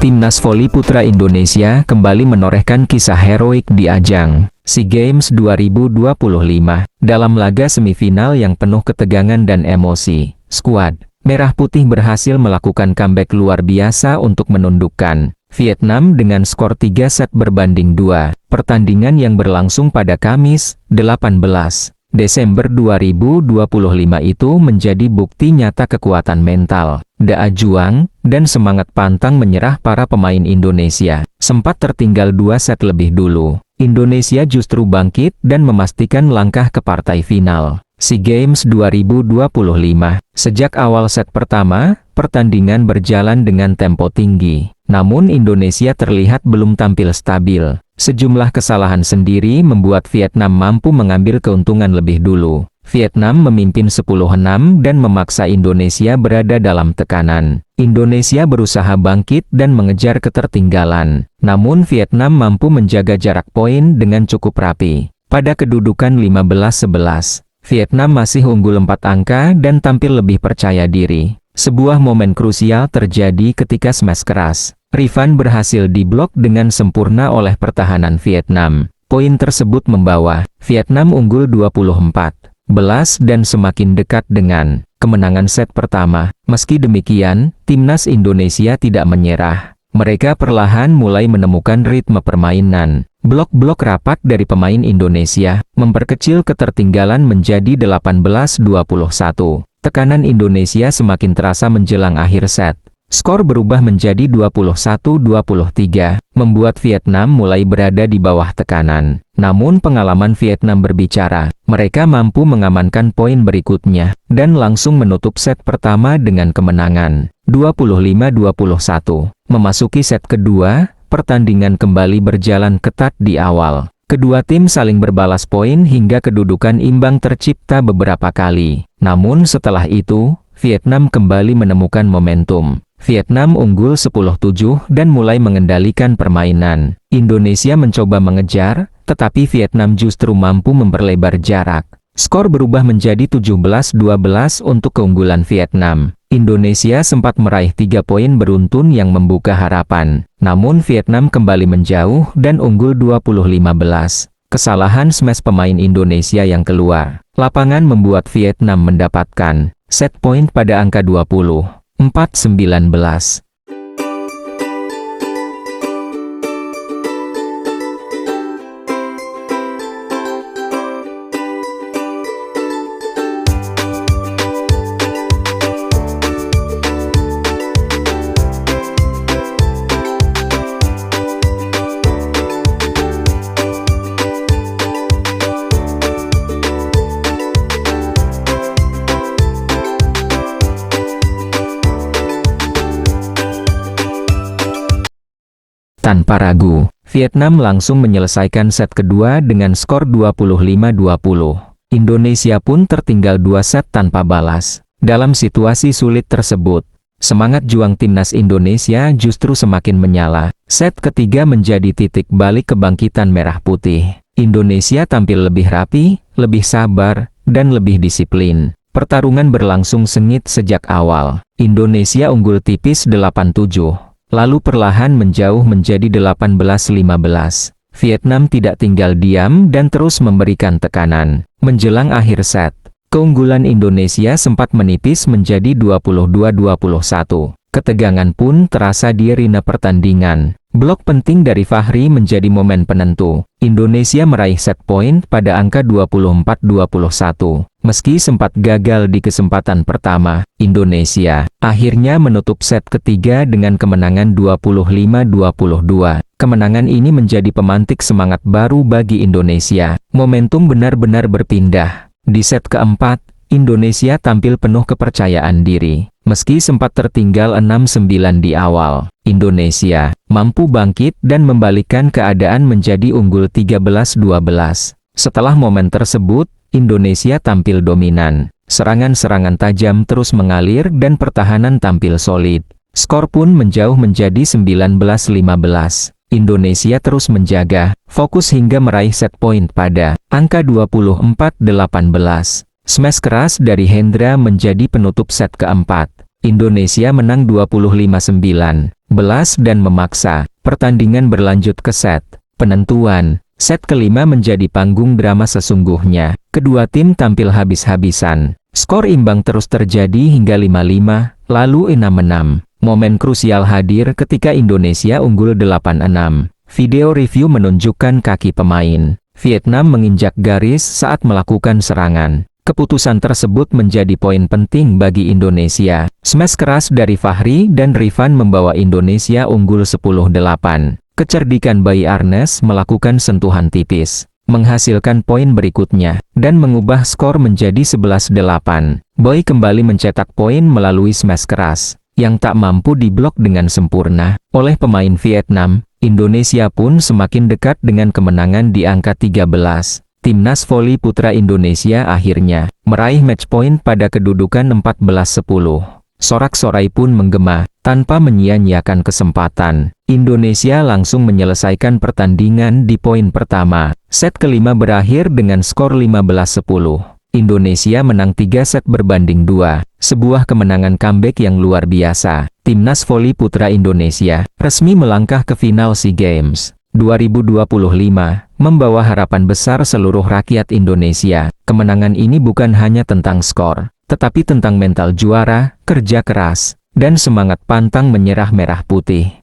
Timnas voli putra Indonesia kembali menorehkan kisah heroik di ajang SEA Games 2025. Dalam laga semifinal yang penuh ketegangan dan emosi, skuad Merah Putih berhasil melakukan comeback luar biasa untuk menundukkan Vietnam dengan skor 3 set berbanding 2. Pertandingan yang berlangsung pada Kamis, 18 Desember 2025 itu menjadi bukti nyata kekuatan mental, daya juang, dan semangat pantang menyerah para pemain Indonesia. Sempat tertinggal 2 set lebih dulu, Indonesia justru bangkit dan memastikan langkah ke partai final SEA Games 2025. Sejak awal set pertama, pertandingan berjalan dengan tempo tinggi. Namun Indonesia terlihat belum tampil stabil. Sejumlah kesalahan sendiri membuat Vietnam mampu mengambil keuntungan lebih dulu. Vietnam memimpin 10-6 dan memaksa Indonesia berada dalam tekanan. Indonesia berusaha bangkit dan mengejar ketertinggalan. Namun Vietnam mampu menjaga jarak poin dengan cukup rapi. Pada kedudukan 15-11, Vietnam masih unggul 4 angka dan tampil lebih percaya diri. Sebuah momen krusial terjadi ketika smash keras Rifan berhasil diblok dengan sempurna oleh pertahanan Vietnam. Poin tersebut membawa Vietnam unggul 24-11 dan semakin dekat dengan kemenangan set pertama. Meski demikian, timnas Indonesia tidak menyerah. Mereka perlahan mulai menemukan ritme permainan. Blok-blok rapat dari pemain Indonesia memperkecil ketertinggalan menjadi 18-21. Tekanan Indonesia semakin terasa menjelang akhir set. Skor berubah menjadi 21-23, membuat Vietnam mulai berada di bawah tekanan. Namun pengalaman Vietnam berbicara, mereka mampu mengamankan poin berikutnya, dan langsung menutup set pertama dengan kemenangan, 25-21. Memasuki set kedua, pertandingan kembali berjalan ketat di awal. Kedua tim saling berbalas poin hingga kedudukan imbang tercipta beberapa kali. Namun setelah itu, Vietnam kembali menemukan momentum. Vietnam unggul 10-7 dan mulai mengendalikan permainan. Indonesia mencoba mengejar, tetapi Vietnam justru mampu memperlebar jarak. Skor berubah menjadi 17-12 untuk keunggulan Vietnam. Indonesia sempat meraih 3 poin beruntun yang membuka harapan. Namun Vietnam kembali menjauh dan unggul 20-15. Kesalahan smash pemain Indonesia yang keluar lapangan membuat Vietnam mendapatkan set point pada angka 20-4-19. Tanpa ragu, Vietnam langsung menyelesaikan set kedua dengan skor 25-20. Indonesia pun tertinggal 2 set tanpa balas. Dalam situasi sulit tersebut, semangat juang timnas Indonesia justru semakin menyala. Set ketiga menjadi titik balik kebangkitan Merah Putih. Indonesia tampil lebih rapi, lebih sabar, dan lebih disiplin. Pertarungan berlangsung sengit sejak awal. Indonesia unggul tipis 8-7. Lalu perlahan menjauh menjadi 18-15. Vietnam tidak tinggal diam dan terus memberikan tekanan. Menjelang akhir set, keunggulan Indonesia sempat menipis menjadi 22-21. Ketegangan pun terasa di arena pertandingan. Blok penting dari Fahri menjadi momen penentu. Indonesia meraih set point pada angka 24-21. Meski sempat gagal di kesempatan pertama, Indonesia akhirnya menutup set ketiga dengan kemenangan 25-22. Kemenangan ini menjadi pemantik semangat baru bagi Indonesia. Momentum benar-benar berpindah. Di set keempat, Indonesia tampil penuh kepercayaan diri. Meski sempat tertinggal 6-9 di awal, Indonesia mampu bangkit dan membalikkan keadaan menjadi unggul 13-12. Setelah momen tersebut, Indonesia tampil dominan. Serangan-serangan tajam terus mengalir dan pertahanan tampil solid. Skor pun menjauh menjadi 19-15. Indonesia terus menjaga fokus hingga meraih set point pada angka 24-18. Smash keras dari Hendra menjadi penutup set keempat. Indonesia menang 25-19 dan memaksa. Pertandingan berlanjut ke set penentuan. Set kelima menjadi panggung drama sesungguhnya. Kedua tim tampil habis-habisan. Skor imbang terus terjadi hingga 5-5, lalu 6-6. Momen krusial hadir ketika Indonesia unggul 8-6. Video review menunjukkan kaki pemain Vietnam menginjak garis saat melakukan serangan. Keputusan tersebut menjadi poin penting bagi Indonesia. Smash keras dari Fahri dan Rifan membawa Indonesia unggul 10-8. Kecerdikan Bayi Arnes melakukan sentuhan tipis, menghasilkan poin berikutnya, dan mengubah skor menjadi 11-8. Boy kembali mencetak poin melalui smash keras, yang tak mampu diblok dengan sempurna oleh pemain Vietnam. Indonesia pun semakin dekat dengan kemenangan di angka 13. Timnas voli putra Indonesia akhirnya meraih match point pada kedudukan 14-10. Sorak-sorai pun menggema, tanpa menyia-nyiakan kesempatan. Indonesia langsung menyelesaikan pertandingan di poin pertama. Set kelima berakhir dengan skor 15-10. Indonesia menang 3 set berbanding 2. Sebuah kemenangan comeback yang luar biasa. Timnas voli putra Indonesia resmi melangkah ke final SEA Games 2025, membawa harapan besar seluruh rakyat Indonesia. Kemenangan ini bukan hanya tentang skor, tetapi tentang mental juara, kerja keras, dan semangat pantang menyerah merah putih.